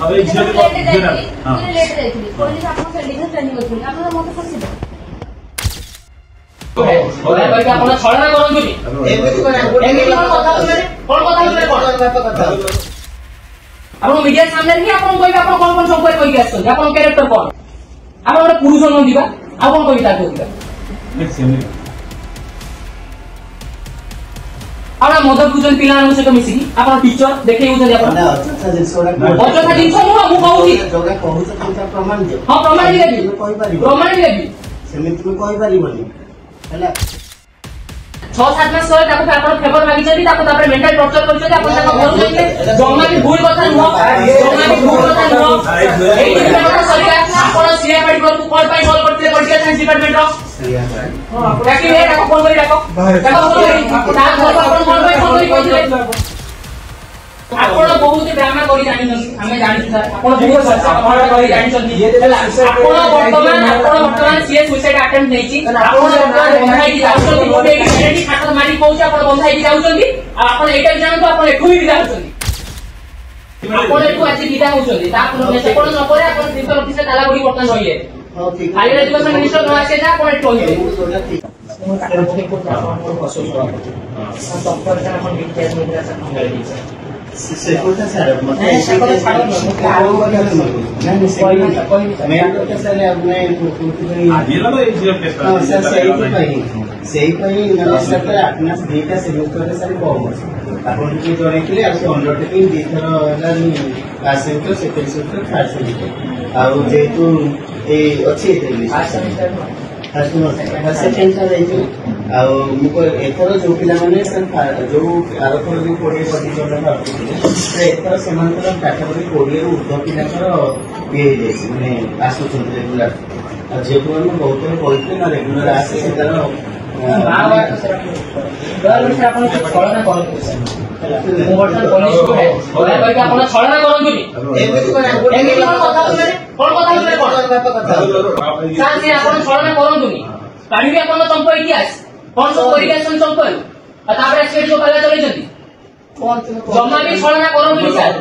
अब एक झियो हां लेट रहथि पुलिस आपन से लिखन ट्रेनिंग करथि आपन मत करछि ओरे भाई आपन छळना करंतुनी एमिति कथा आपन मीडिया सामने रे आपन कोइ आपन कोन संपर्क कोइ आछन आपन कैरेक्टर कोन आपन ओरे पुरुष न दिबा आपन कोइ ता कोइ मैक्सिमम आना मदर पूजन पिलान से तो मिसी आपन टीचर देखे उछन आपन अच्छा जिंस मु कहूची जोगा कहू त तुमका प्रमाण दे हां प्रमाण देबी कोइ पारी प्रमाण देबी सेमिति में कोइ पारी बनी हला 6-7 मास सर ताको आपन फेवर मागी जदी ताको तापर मेंटल टॉर्चर करछ जे आपन ताको घर जाइके जम्मा की भूल कथा न जम्मा की भूल कथा न एई दिनटा सरकार आपन सीए पार्टी को कॉल पाई कॉल करते पॉलिटिकल साइंस डिपार्टमेंट रो सीए हां ताकि ए ताको फोन करी ताको फोन करी ता घर आपन कॉल पाई फोन करी कहले आपण बहुत ड्रामा करी जानि हमें जानि सर आपण बहुत चर्चा करी जानि आपण वर्तमान सीए सुसाइड अटेम्प्ट नेछि आपण बंधाई कि जाउछन गोटे एडी खातर मारी पहुंचा आपण बंधाई कि जाउछन आपण एटा जानतो आपण एठु ही जाउछन आपण एठु आछि विदा होछन ता आपण से कोन न करे आपण प्रिंसिपल ऑफिस से ताला गुडी बर्तन होइए हां ठीक हायर एजुकेशन मिनिस्टर न आसे जा आपण एठु होइए मो तारे बोके को आपण असुस हां डॉक्टर जन आपण विद्यार्थी मित्र से मंगल से कोता सर मतलब ऐसे को छाड़ो कारो वाला नहीं मैं तो सर अपने आदिला भाई जीरो केस सर सही भाई नमस्कार सर अपना डेटा से यूज करके सर कॉल अपन की जोड़े के लिए आपसे अंडरटेकिंग दिखर वाला class centre second centre third centre और जेतु ए अच्छी फर्स्ट सेमेस्टर सेकंड सेंटर आ मुको एथरो जो पिला माने सर जो आरथर जो 20 प्रतिशत आउथले एथरो सेमानकर कैटेगरी 20 रु उर्ध्व पिलाकर ये देसी माने आसुचन रेगुलर आ जे को बहुत कहते ना रेगुलर आसे सेतार बार सर दर से आपण छळना करते मो वर्तमान पुलिस को है ओला कहि के आपण छळना करंतुनी एमिति कथा सर से आपण छळना करंतुनी काढी आपण चंपो इतिहास कौन सब कोरिगेशन चंपल तापर स्टेट जो पहला चले जंती जम्मा भी छळना करंतुनी सर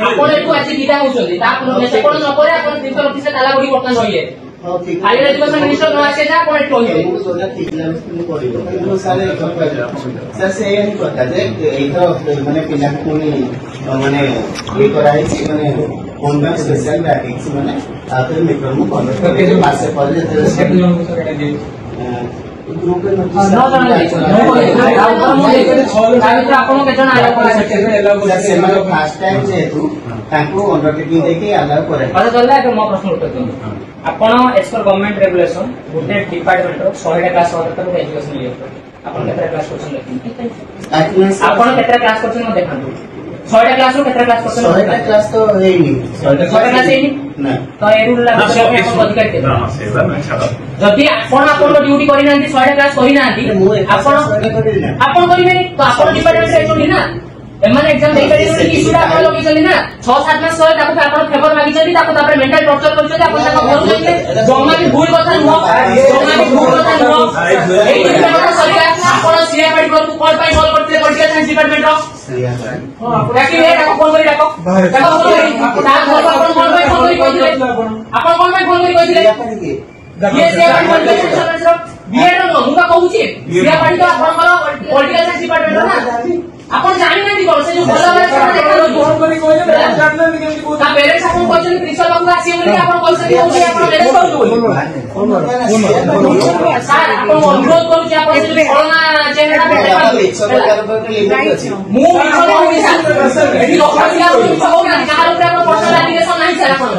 आपण एठु आछि विदा होछन ता आपण से कोन न करे आपण प्रिंसिपल ऑफिस से ताला गुडी बर्तन होइए हां ठीक हायर एजुकेशन मिनिस्टर न आसे जा आपण एठु होइए मु सोना ठीक ना करिबो किंतु सारे सर से एही कथा जे एथो माने पिला कोनी माने ये कराई छी माने कोन बा स्पेशल बैटिंग्स माने आते मित्र मु कनेक्ट करके मासे पहले जे ग्रुप के नोटिस आपण के जण आया से माने फर्स्ट टाइम जेतु ताको अंडरटेकिंग देके अलाउ करे पता चलला कि मो प्रश्न उत्तर दो आपण एज पर गवर्नमेंट रेगुलेशन गुडे डिपार्टमेंट रो 100 टा क्लास ऑर्डर कर एजुकेशन लिए आपण केतरा क्लास करछन आपण केतरा क्लास करछन देखंतु 100 टा क्लास रो केतरा क्लास करछन 100 टा क्लास तो हेनी 100 टा क्लास हेनी ना तो ए रूल लागू करके आपण अधिकार दे हां सेबा ना छाड़ जदी आपण ड्यूटी करि नांती 100 टा क्लास करि नांती आपण करिबेनी तो आपण डिपार्टमेंट रे एचोडी ना एमन एग्जाम दे करी इशूटा आपण लोग चली ना 6-7 मास सर ताको आपण फेवर मागी जदी ताको तापर मेंटल टॉर्चर करछ आपण ताको घर जाइके जम्मा की भूल कथा न जम्मा की भूल कथा न एई दिनटा सरकार आपण सीए पार्टी को कॉल पाई कॉल करते पॉलिटिकल साइंस डिपार्टमेंट रो सीए हां ताकि ए ताको फोन करी ताको फोन करी ता घर आपण कॉल पाई फोन करी कहिले आपण कॉल पाई फोन करी कहिले ये सीए पार्टी को बीएड नो मुका कहूची सीए पार्टी तो आपण पॉलिटिकल साइंस डिपार्टमेंट ना आपण जानि नाही कोन से जो भला वाला देखा लो फोन करी कहले जानना नहीं केमती को ता पेरेंट्स आपण कहछन प्रिंसिपल बाबू आसी बोली आपण कॉल से कहू आपण मैनेज करू सर आपण अनुरोध करू जे आपण से कोरोना चेहरा पे मु विषय होई सर एठी लोक दिला हो ना कार ऊपर आपण पर्सनल एप्लीकेशन नाही सर आपण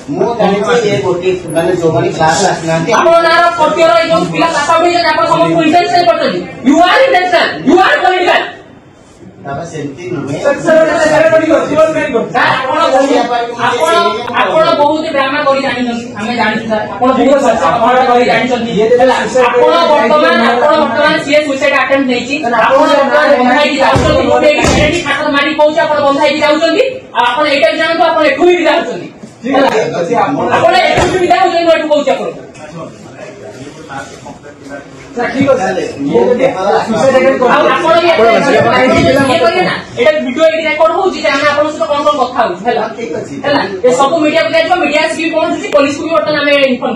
मो जानि से ये गोटी माने जो वाली क्लास आसनांती आपण नार कोटिरो ए जो पिला काटा होई जे आपण समस्त इंटेंशन करछन you are intention you are political ताबा सेंटी नुमे सर करे पडियो जीवन काई कर आपण बहुत ड्रामा करी जानि हमें जानि सर आपण बहुत चर्चा करी जानि आपण वर्तमान सीए सुसाइड अटेम्प्ट नेछि आपण बंधाई कि जाउछन गोटे एडी खातर मारी पहुंचा आपण बंधाई कि जाउछन आपण एटा जानतो आपण एठु ही जाउछन ठीक है आपण एठु विदा होजन एठु पहुंचा करू ठीक है वीडियो रेकर्ड हो कौन कौन कथा हो सब मीडिया को मीडिया से पहुंची पुलिस को भी बर्तमान आम इनफर्म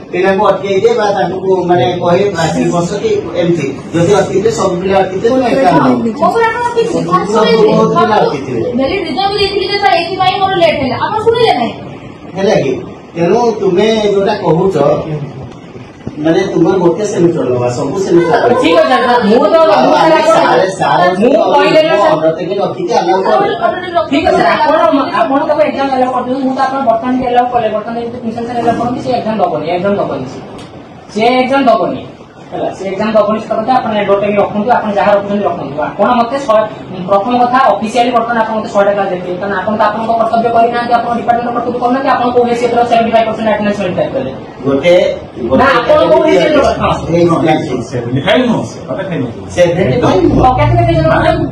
पिला को अटके दे बा ताको माने कहे बाकी बस के एमती जदी अटके सब पिला अटके तो एका ओपर आपण की मेरे रिजर्व देखली जे सर एकी भाई मोर लेट हैला आपण सुनिले नै हैला कि तेनो तुमे जोटा कहूछ माने तुमर गोटे सेमिस्टर लवा सब सेमिस्टर ठीक है सर मु तो सारे मु कहले ऑर्डर के रखी के अलाउ ठीक है सर आपण तो एग्जाम अलाउ कर दो मु तो आपण बर्तमान के अलाउ करले बर्तमान जो ट्यूशन से अलाउ करन से एग्जाम दबनी से एग्जाम दबनी हला से एग्जाम दबनी करते आपण डोटे भी रखंतु आपण जहां रखंतु रखंतु आपण मते प्रथम कथा ऑफिशियली बर्तमान आपण मते 100 टका देते कारण आपण तो आपण कर्तव्य करि ना कि आपण डिपार्टमेंट कर्तव्य करना कि आपण को हेसियत 75% अटेंडेंस मेंटेन करले गोटे ना आपण को हेसियत हां 75 नो पता नहीं से पॉकेट में जो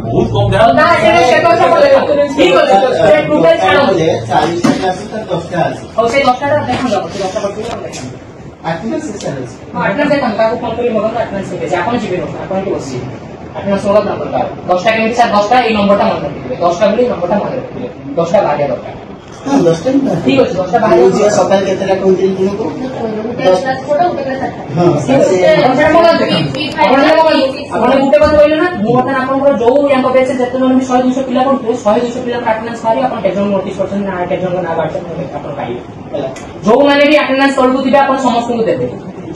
बहुत कम दे ना से सेकंड से ठीक है से टोटल छाड़ो 40 क्लास तक 10 का और से 10 का देखो 10 का पड़ती अटेंडेंस से अटेंडेंस टंका को फोन करी मगन अटेंडेंस से आपण जीवे आपण को बसी अटेंडेंस होगा नंबर का 10 टा के साथ 10 टा এই নম্বরটা মনে রাখবে 10 টা বলি নম্বরটা মনে রাখবে 10 টা ভাগে দরকার हां 10 टा ठीक আছে 10 টা ভাগে जे सकाळ केतरा कोणती तुमको छोटा उठे साथ हां आपण गुटे बात बोलले ना मु बर्तमान आपनकर जो यांको बेचे जते जन भी 100 200 पिला कोन 100 200 पिला अटेंडेंस मारी आपण टेजन नोटिस करछन ना टेजन ना वाट्सएप आपण पाई जो माने भी अटेंडेंस तळकु दिबे आपण समस्त को देबे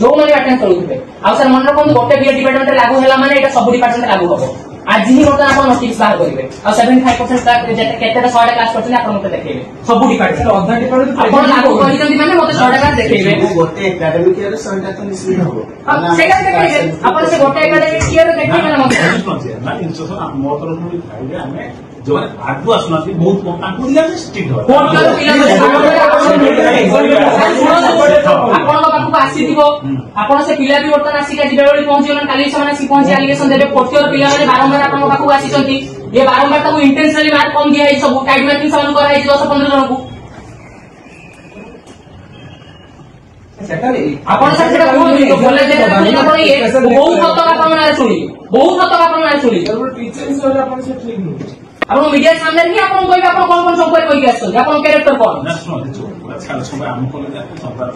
जो माने अटेंडेंस तळकु दिबे आ सर मन रखन गोटे बी डिपार्टमेंट लागू होला माने एटा सब डिपार्टमेंट लागू होबो आज ही बर्तमान आपण नोटिस बाहर करिवे आ 75% तक जेते केतेटा 100 टका क्लास करछन आपण मते देखेबे सब डिपार्टमेंट अधा डिपार्टमेंट आपण लागू करितंती माने मते 100 टका देखेबे गोटे एकेडमिक ईयर 100 टा तो मिसली हो सेटा देखेबे आपण से गोटे एकेडमिक ईयर देखेबे ना मते ना इंस्ट्रक्शन आप मोर तरफ भी खाइले हमें जो माने आगु आसना बहुत कम ताकू दिया स्ट्रिक्ट हो कोन कर पिला आपण बाबू आसीथिबो आपण से पिला भी बर्तन आसी का जिबे बळी पहुंची गन काली समान आसी पहुंची एलिगेशन देबे फोर्थ ईयर पिला माने बारंबार आपण बाबू आसी छथि ये बारंबार ताकू इंटेंशनली मार्क कम दिया है सब टाइम मार्किंग समान करा है 10 15 जन को आपण सेटा कोन तो बोले जे आपण ये बहुत हद तक आपण ना सुनी बहुत हद तक आपण ना सुनी टीचर से अपन से ठीक नहीं आपण मीडिया सामने ही आपण कोई आपण कोन कोन सब कोई के आछन आपण कैरेक्टर कोन ना सुनो अच्छा समय हम को ले संपर्क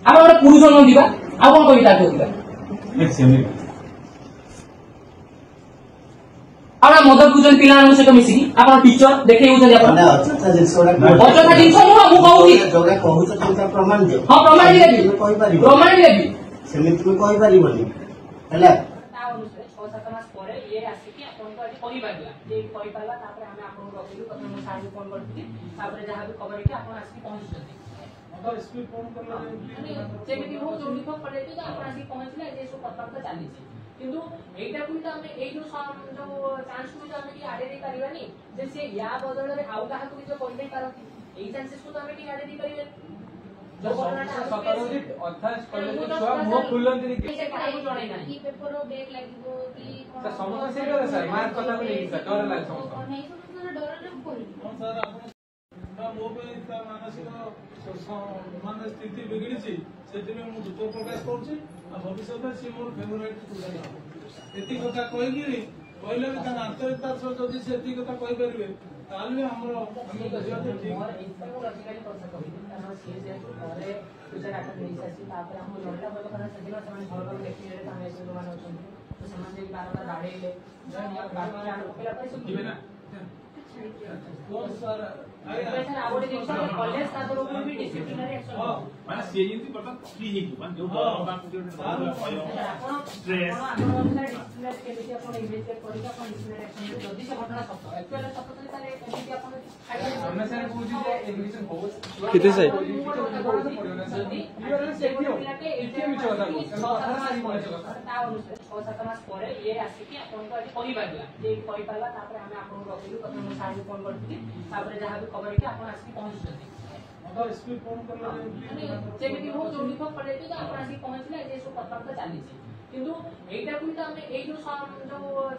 आपण ଗୋଟେ ପୁରୁଷ ନ ଦିବା ଆଉ କଣ କହିବି ତାକୁ ଦିବା ଆପଣ ମଦ ପିଉଛନ୍ତି ପିଲାମାନଙ୍କ ସହିତ ମିଶିକି ଆପଣ ଟିଚର ଦେଖେଇ ହଉଛନ୍ତି ଆପଣ ଅଯଥା ଜିନିଷ ନୁହଁ ମୁଁ କହୁଛି ଯୋଉଟା କହୁଛ ତୁମେ ପ୍ରମାଣ ଦିଅ ହଁ ପ୍ରମାଣ ବି ଦେବି କହିପାରିବ ପ୍ରମାଣ ବି ଦେବି ସେମିତି ତୁମେ କହିପାରିବନି ହେଲା ତା ଅନୁସାରେ 6-7 ମାସ ପରେ ଇଏ ଆସିକି ଆପଣଙ୍କୁ ଆଜି କହିପାରିଲା ଯେ କହିପାରିଲା ତାପରେ ଆମେ ଆପଣଙ୍କୁ ରଖିଲୁ କଥା ମୁଁ ସାର୍ଙ୍କୁ ଫୋନ କରିଥିଲି ତାପରେ ଯାହା ବି ଖବର ହେଇକି ଆପଣ ଆସିକି ପହଞ୍ଚୁଛନ୍ତି स्पीड फोन करला जेमिति हो जोडी को पड़े तो आपण आसी पहुंचले जे सब कथार्थ चली किंतु एटा को तो हम ए जो चांस को तो हम की आडे दे परिबानी जे से या बदल रे आउ काहा को जो कोइ नै पारती ए चांसेस को तो हम की आडे दे परिबे जो घटनाटा सकाळी अर्थात कॉलेज छुआ मो खुलंती नि से काहू जणै नै की पेपर बेक लागिबो की सर समस्या सेटा सर मार्क कथा को लेके सर डर लाग समस्या नहीं समझना डर रे कोई सर आपण मो पे मानसिक ମାନେ ସ୍ଥିତି ବିଗିଡ଼ିଛି ସେଥିପାଇଁ ମୁଁ ଦୁଃଖ ପ୍ରକାଶ କରୁଛି ଆଉ ଭବିଷ୍ୟତରେ ସିଏ ମୋର ଫେଭରାଇଟ୍ ଷ୍ଟୁଡେଣ୍ଟ ହେବ ଏତିକି କଥା କହିକିରି କହିଲେ ବି ତାଙ୍କ ଆନ୍ତରିକତା ସହ ଯଦି ସେ ଏତିକି କଥା କହିପାରିବେ ତାହେଲେ ବି ଆମର ଆମେ ବୁଝିବାକୁ ଠିକ୍ कॉलेज का तो भी डिसिप्लिनरी एक्शन माने से यदि बर्तन फ्री हे कि माने जो बाबा को स्ट्रेस डिसिप्लिनरी केमिति आपण इन्वेस्टिगेट करिका आपण डिसिप्लिनरी एक्शन जदी से घटना सत्य एक्चुअली सत्य तो ताले केमिति आपण हमने सर पूछी जे एग्रीगेशन हो किती से एके मिछ କଥା को କଥା सारी बोले ता अनुसार 6-7 मास ପରେ ये आसी कि आपण को आज कहि पारला जे कहि पारला तापर हमें आपण को रखिलु कथा हम सार को फोन करथि तापर जहां भी खबर कि आपण आसी पहुंचछथि एसपी फोन करला ଯେମିତି ହଉ ଯୋଉଠି ଫୋନ କଲେ ବି ଆପଣ ଆସିକି ପହଞ୍ଚିଲେ ଏ ସବୁ କଥାବାର୍ତ୍ତା ଚାଲିଛି କିନ୍ତୁ ଏଇଟାକୁ ବି ତ ଆମେ ଏଇ ଯୋଉ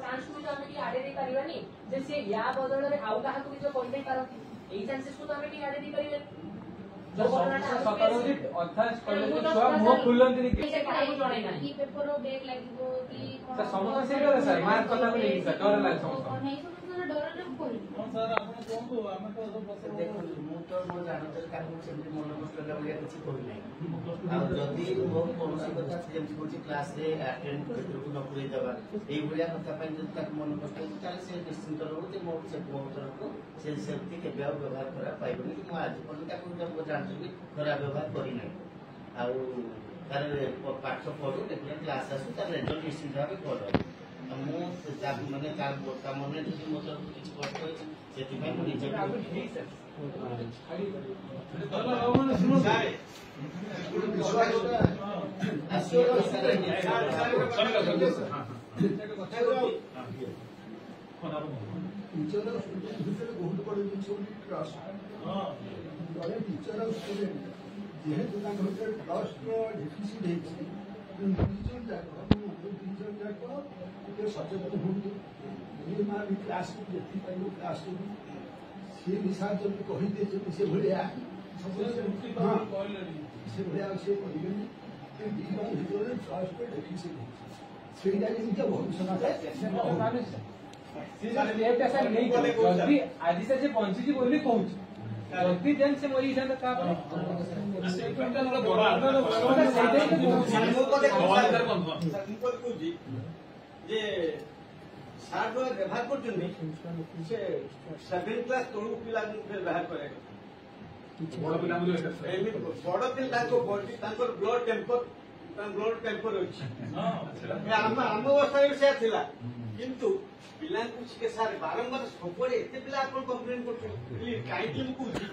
ଚାନ୍ସ କୁ ଆମେ ଟିକେ ଆଡେଇ ଦେଇ ପାରିବାନି ଯେ ସେ ୟା ବଦଳରେ ଆଉ କାହାକୁ ବି ଯୋଉ କହିଦେଇ ପାରନ୍ତି ଏଇ ଚାନ୍ସେସ୍ କୁ ତ ଆମେ ଟିକେ ଆଡେଇ ଦେଇ ପାରିବାନି पेपर बैग लगे कि डर सर आपण कोंबो आमे तो सब बस देखो मु तो मो जानते काहू से मन कष्ट लागले किछि कहि नै आ जदी मो कोनसी कथा जेमति कोछि क्लास रे अटेंड करु न पुरै दबा एई भलिया कथा पय जदी तक मन कष्ट ताले से निश्चित रहू जे मो से मो तरफ से सेफ्टी के व्यवहार करा पाइबनी कि मो आज कोन ताकू जब जानते कि खराब व्यवहार करि नै आ तार पाठ पढु देखले क्लास आसु तार रिजल्ट निश्चित भाबे पढो मु माने तार काम ने जदी मो तरफ किछि कष्ट सेति पय मु रिजल्ट माने सुनो सर बहुत बड़ जिन ट्रस्ट जड़े टीचर और स्टूडेंट जेहेतु ट्रस्ट डेफिसीट सचेतन हूँ क्लास क्लास सी हिसाब जब कहीदे से भाया से भाया सी कहे ट्रस्ट डेफिसीट ସେଇଟା ଯେମିତି ଭବିଷ୍ୟତରେ ଆଜି ସେ ବଞ୍ଚିଛି ବୋଲି କହୁଛି ଯଦି ଯେନ୍ ସେ ମରି ଯାଇଥାନ୍ତା ତାପରେ କହୁଛି ଯେ ସାର୍ ଯୋଉ ବ୍ୟବହାର କରୁଛନ୍ତି ସେ 7 କ୍ଲାସ ତଳକୁ ପିଲାଙ୍କୁ ବ୍ୟବହାର କରିବା ବଡ ପିଲାଙ୍କ ବଡି ତାଙ୍କର ବ୍ଲଡ ଟେମ୍ପର ଅଛି ଆମ ଅବସ୍ଥାରେ ବି ସେୟା ଥିଲା କିନ୍ତୁ ପିଲାଙ୍କୁ ସାର୍ ବାରମ୍ବାର ସବୁବେଳେ ଏତେ ପିଲା ଆପଣ କମ୍ପ୍ଲେନ କରୁଛନ୍ତି କାହିଁକି ମୁଁ କହୁଛି